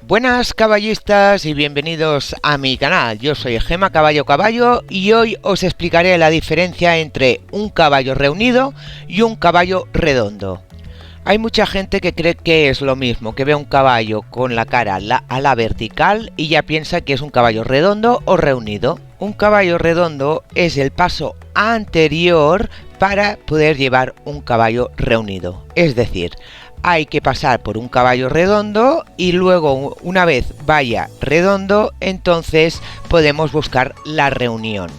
Buenas caballistas y bienvenidos a mi canal. Yo soy Gema Caballo y hoy os explicaré la diferencia entre un caballo reunido y un caballo redondo. Hay mucha gente que cree que es lo mismo, que ve un caballo con la cara a la vertical y ya piensa que es un caballo redondo o reunido. Un caballo redondo es el paso anterior para poder llevar un caballo reunido. Es decir, hay que pasar por un caballo redondo y luego una vez vaya redondo, entonces podemos buscar la reunión.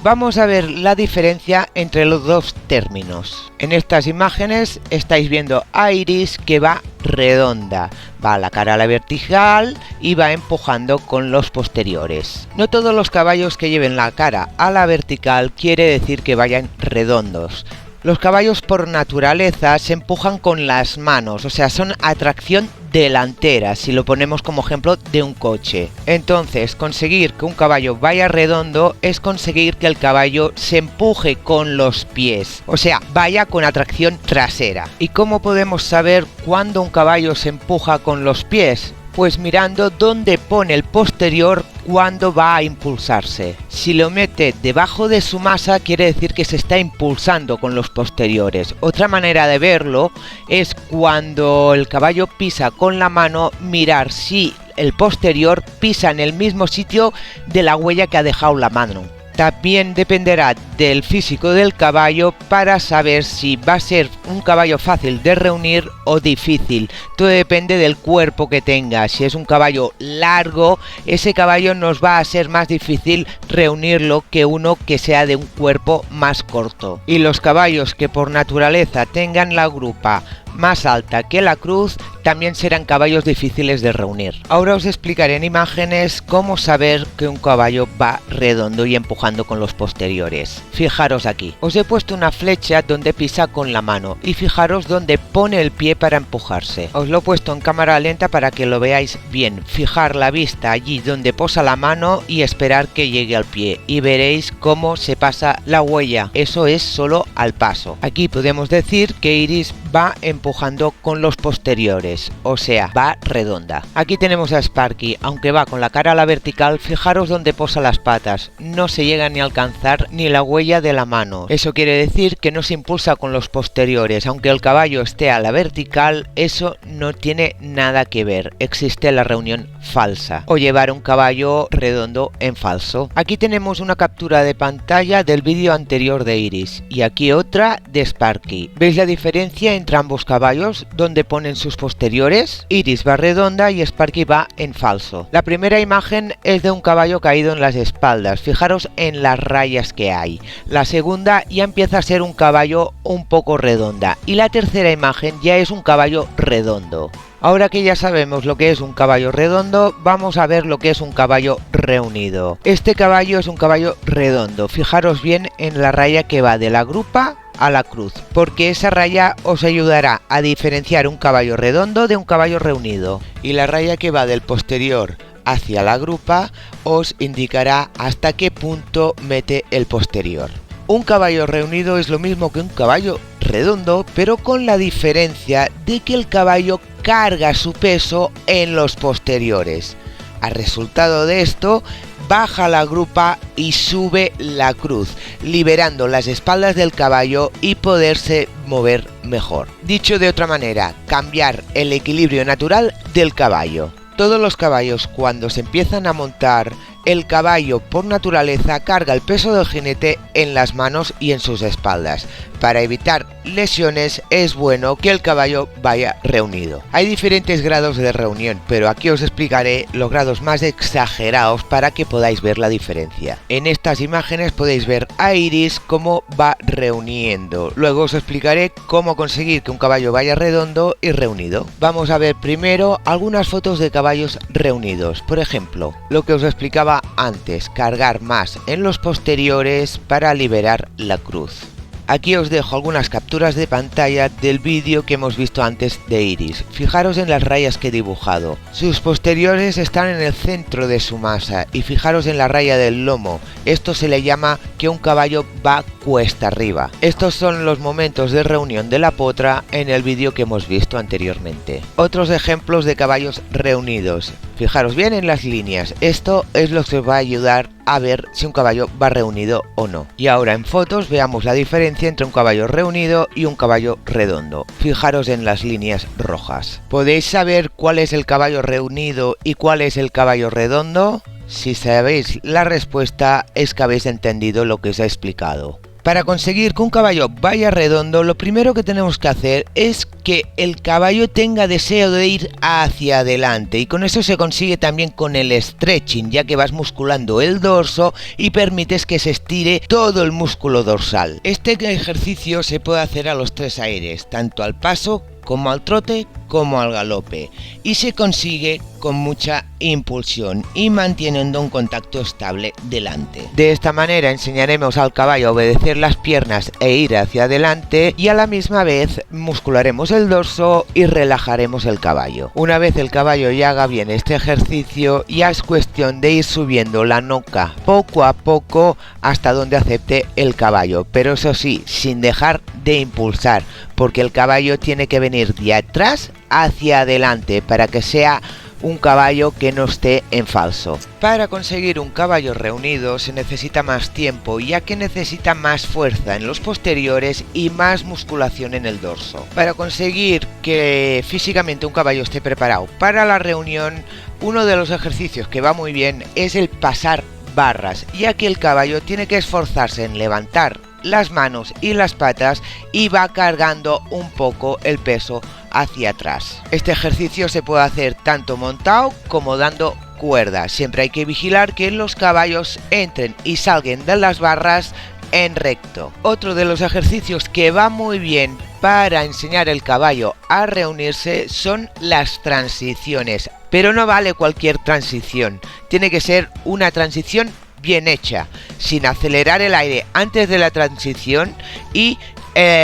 Vamos a ver la diferencia entre los dos términos. En estas imágenes estáis viendo a Iris que va redonda, va la cara a la vertical y va empujando con los posteriores. No todos los caballos que lleven la cara a la vertical quiere decir que vayan redondos. Los caballos por naturaleza se empujan con las manos, o sea, son atracción delantera, si lo ponemos como ejemplo de un coche. Entonces, conseguir que un caballo vaya redondo es conseguir que el caballo se empuje con los pies, o sea, vaya con atracción trasera. ¿Y cómo podemos saber cuándo un caballo se empuja con los pies? Pues mirando dónde pone el posterior cuando va a impulsarse. Si lo mete debajo de su masa quiere decir que se está impulsando con los posteriores. Otra manera de verlo es cuando el caballo pisa con la mano, mirar si el posterior pisa en el mismo sitio de la huella que ha dejado la mano. También dependerá del físico del caballo para saber si va a ser un caballo fácil de reunir o difícil. Todo depende del cuerpo que tenga. Si es un caballo largo, ese caballo nos va a ser más difícil reunirlo que uno que sea de un cuerpo más corto. Y los caballos que por naturaleza tengan la grupa más alta que la cruz también serán caballos difíciles de reunir. Ahora os explicaré en imágenes cómo saber que un caballo va redondo y empujando con los posteriores. Fijaros aquí, os he puesto una flecha donde pisa con la mano y fijaros donde pone el pie para empujarse. Os lo he puesto en cámara lenta para que lo veáis bien. Fijar la vista allí donde posa la mano y esperar que llegue al pie y veréis cómo se pasa la huella. Eso es solo al paso. Aquí podemos decir que Iris va empujando con los posteriores, o sea, va redonda. Aquí tenemos a Sparky, aunque va con la cara a la vertical, fijaros donde posa las patas, no se llega ni a alcanzar ni la huella de la mano. Eso quiere decir que no se impulsa con los posteriores, aunque el caballo esté a la vertical, eso no tiene nada que ver, existe la reunión falsa, o llevar un caballo redondo en falso. Aquí tenemos una captura de pantalla del vídeo anterior de Iris, y aquí otra de Sparky. ¿Veis la diferencia entre ambos caballos donde ponen sus posteriores? Iris va redonda y Sparky va en falso. La primera imagen es de un caballo caído en las espaldas, fijaros en las rayas que hay. La segunda ya empieza a ser un caballo un poco redonda y la tercera imagen ya es un caballo redondo. Ahora que ya sabemos lo que es un caballo redondo, vamos a ver lo que es un caballo reunido. Este caballo es un caballo redondo, fijaros bien en la raya que va de la grupa a la cruz, porque esa raya os ayudará a diferenciar un caballo redondo de un caballo reunido. Y la raya que va del posterior hacia la grupa os indicará hasta qué punto mete el posterior. Un caballo reunido es lo mismo que un caballo redondo, pero con la diferencia de que el caballo carga su peso en los posteriores. Al resultado de esto, baja la grupa y sube la cruz, liberando las espaldas del caballo y poderse mover mejor. Dicho de otra manera, cambiar el equilibrio natural del caballo. Todos los caballos, cuando se empiezan a montar, el caballo por naturaleza carga el peso del jinete en las manos y en sus espaldas. Para evitar lesiones es bueno que el caballo vaya reunido. Hay diferentes grados de reunión, pero aquí os explicaré los grados más exagerados para que podáis ver la diferencia. En estas imágenes podéis ver a Iris cómo va reuniendo. Luego os explicaré cómo conseguir que un caballo vaya redondo y reunido. Vamos a ver primero algunas fotos de caballos reunidos. Por ejemplo, lo que os explicaba antes, cargar más en los posteriores para liberar la cruz. Aquí os dejo algunas capturas de pantalla del vídeo que hemos visto antes de Iris. Fijaros en las rayas que he dibujado. Sus posteriores están en el centro de su masa y fijaros en la raya del lomo. Esto se le llama que un caballo va cuesta arriba. Estos son los momentos de reunión de la potra en el vídeo que hemos visto anteriormente. Otros ejemplos de caballos reunidos. Fijaros bien en las líneas, esto es lo que os va a ayudar a ver si un caballo va reunido o no. Y ahora en fotos veamos la diferencia entre un caballo reunido y un caballo redondo. Fijaros en las líneas rojas. ¿Podéis saber cuál es el caballo reunido y cuál es el caballo redondo? Si sabéis la respuesta es que habéis entendido lo que os he explicado. Para conseguir que un caballo vaya redondo, lo primero que tenemos que hacer es que el caballo tenga deseo de ir hacia adelante, y con eso se consigue también con el stretching, ya que vas musculando el dorso y permites que se estire todo el músculo dorsal. Este ejercicio se puede hacer a los 3 aires, tanto al paso como al trote como al galope, y se consigue con mucha impulsión y manteniendo un contacto estable delante. De esta manera enseñaremos al caballo a obedecer las piernas e ir hacia adelante, y a la misma vez muscularemos el dorso y relajaremos el caballo. Una vez el caballo ya haga bien este ejercicio, ya es cuestión de ir subiendo la nuca poco a poco hasta donde acepte el caballo, pero eso sí, sin dejar de impulsar, porque el caballo tiene que venir de atrás hacia adelante para que sea un caballo que no esté en falso. Para conseguir un caballo reunido se necesita más tiempo, ya que necesita más fuerza en los posteriores y más musculación en el dorso. Para conseguir que físicamente un caballo esté preparado para la reunión, uno de los ejercicios que va muy bien es el pasar barras, ya que el caballo tiene que esforzarse en levantar las manos y las patas y va cargando un poco el peso hacia atrás. Este ejercicio se puede hacer tanto montado como dando cuerda. Siempre hay que vigilar que los caballos entren y salgan de las barras en recto. Otro de los ejercicios que va muy bien para enseñar al caballo a reunirse son las transiciones, pero no vale cualquier transición, tiene que ser una transición bien hecha, sin acelerar el aire antes de la transición y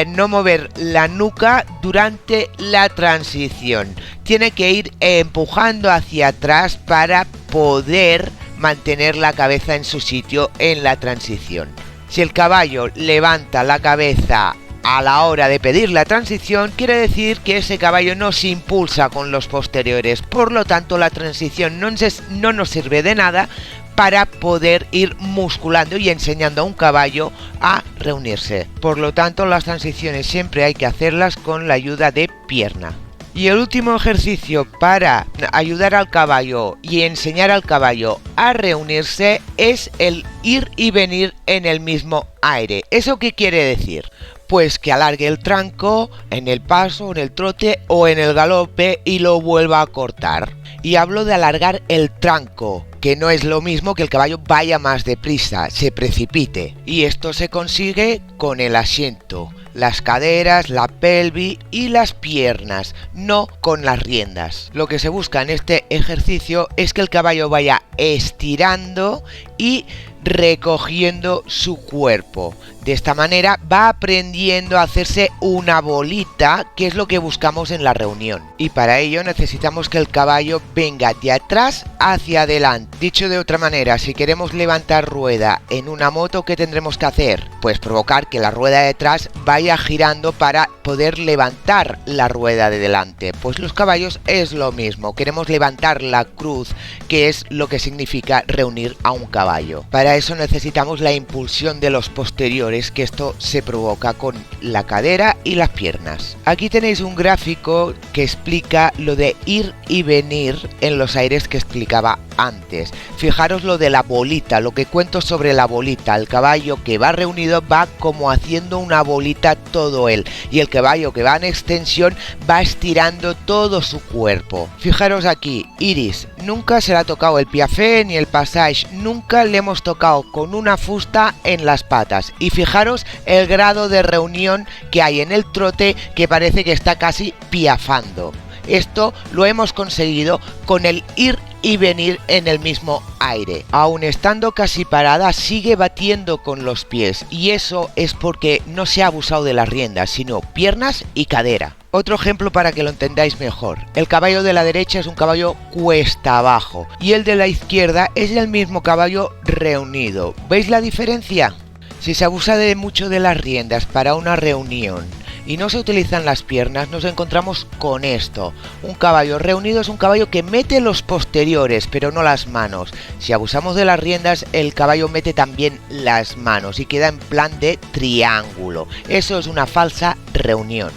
no mover la nuca durante la transición. Tiene que ir empujando hacia atrás para poder mantener la cabeza en su sitio en la transición. Si el caballo levanta la cabeza a la hora de pedir la transición, quiere decir que ese caballo no se impulsa con los posteriores, por lo tanto la transición no nos sirve de nada para poder ir musculando y enseñando a un caballo a reunirse. Por lo tanto, las transiciones siempre hay que hacerlas con la ayuda de pierna. Y el último ejercicio para ayudar al caballo y enseñar al caballo a reunirse es el ir y venir en el mismo aire. ¿Eso qué quiere decir? Pues que alargue el tranco en el paso, en el trote o en el galope y lo vuelva a cortar. Y hablo de alargar el tranco, que no es lo mismo que el caballo vaya más deprisa, se precipite. Y esto se consigue con el asiento, las caderas, la pelvis y las piernas, no con las riendas. Lo que se busca en este ejercicio es que el caballo vaya estirando y recogiendo su cuerpo. De esta manera va aprendiendo a hacerse una bolita, que es lo que buscamos en la reunión. Y para ello necesitamos que el caballo venga de atrás hacia adelante. Dicho de otra manera, si queremos levantar rueda en una moto, ¿qué tendremos que hacer? Pues provocar que la rueda de atrás vaya girando para poder levantar la rueda de delante. Pues los caballos es lo mismo, queremos levantar la cruz, que es lo que significa reunir a un caballo. Para eso necesitamos la impulsión de los posteriores, que esto se provoca con la cadera y las piernas. Aquí tenéis un gráfico que explica lo de ir y venir en los aires que explicaba antes. Fijaros lo de la bolita, lo que cuento sobre la bolita. El caballo que va reunido va como haciendo una bolita todo él, y el caballo que va en extensión va estirando todo su cuerpo. Fijaros aquí, Iris nunca se le ha tocado el piafé ni el passage, nunca le hemos tocado con una fusta en las patas, y fijaros el grado de reunión que hay en el trote, que parece que está casi piafando. Esto lo hemos conseguido con el ir y venir en el mismo aire. Aun estando casi parada, sigue batiendo con los pies, y eso es porque no se ha abusado de las riendas, sino piernas y cadera. Otro ejemplo para que lo entendáis mejor. El caballo de la derecha es un caballo cuesta abajo y el de la izquierda es el mismo caballo reunido. ¿Veis la diferencia? Si se abusa de mucho de las riendas para una reunión y no se utilizan las piernas, nos encontramos con esto. Un caballo reunido es un caballo que mete los posteriores, pero no las manos. Si abusamos de las riendas, el caballo mete también las manos y queda en plan de triángulo. Eso es una falsa reunión.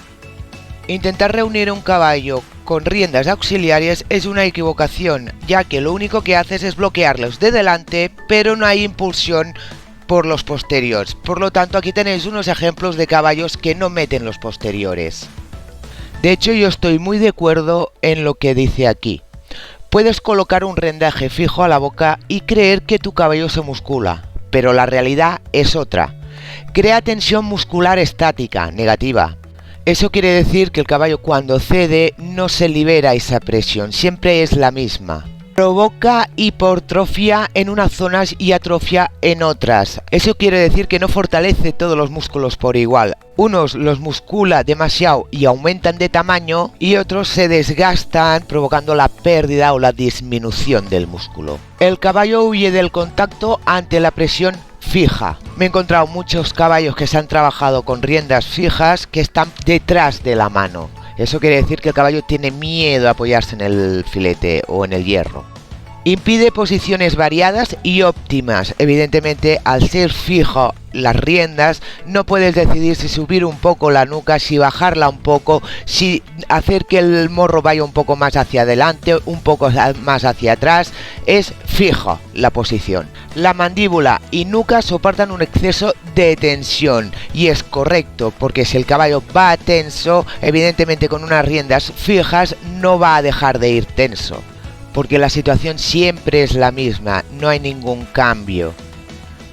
Intentar reunir un caballo con riendas auxiliares es una equivocación, ya que lo único que haces es bloquearlos de delante, pero no hay impulsión por los posteriores. Por lo tanto, aquí tenéis unos ejemplos de caballos que no meten los posteriores. De hecho, yo estoy muy de acuerdo en lo que dice aquí. Puedes colocar un rendaje fijo a la boca y creer que tu caballo se muscula, pero la realidad es otra. Crea tensión muscular estática, negativa. Eso quiere decir que el caballo cuando cede no se libera esa presión, siempre es la misma. Provoca hipertrofia en unas zonas y atrofia en otras. Eso quiere decir que no fortalece todos los músculos por igual. Unos los muscula demasiado y aumentan de tamaño y otros se desgastan provocando la pérdida o la disminución del músculo. El caballo huye del contacto ante la presión fija. Me he encontrado muchos caballos que se han trabajado con riendas fijas que están detrás de la mano. Eso quiere decir que el caballo tiene miedo a apoyarse en el filete o en el hierro. Impide posiciones variadas y óptimas. Evidentemente, al ser fijo las riendas, no puedes decidir si subir un poco la nuca, si bajarla un poco, si hacer que el morro vaya un poco más hacia adelante, un poco más hacia atrás. Es fijo la posición. La mandíbula y nuca soportan un exceso de tensión y es correcto, porque si el caballo va tenso, evidentemente con unas riendas fijas no va a dejar de ir tenso, porque la situación siempre es la misma, no hay ningún cambio.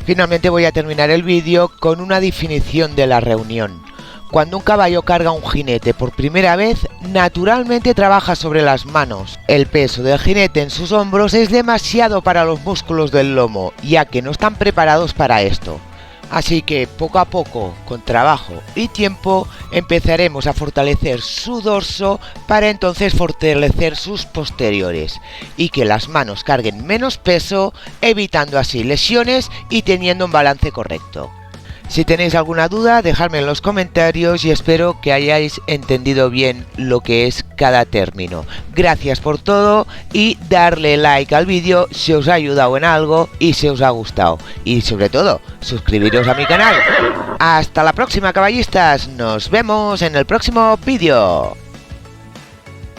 Finalmente voy a terminar el vídeo con una definición de la reunión. Cuando un caballo carga a un jinete por primera vez, naturalmente trabaja sobre las manos. El peso del jinete en sus hombros es demasiado para los músculos del lomo, ya que no están preparados para esto. Así que poco a poco, con trabajo y tiempo, empezaremos a fortalecer su dorso para entonces fortalecer sus posteriores y que las manos carguen menos peso, evitando así lesiones y teniendo un balance correcto. Si tenéis alguna duda, dejadme en los comentarios y espero que hayáis entendido bien lo que es cada término. Gracias por todo y darle like al vídeo si os ha ayudado en algo y si os ha gustado. Y sobre todo, suscribiros a mi canal. Hasta la próxima, caballistas. Nos vemos en el próximo vídeo.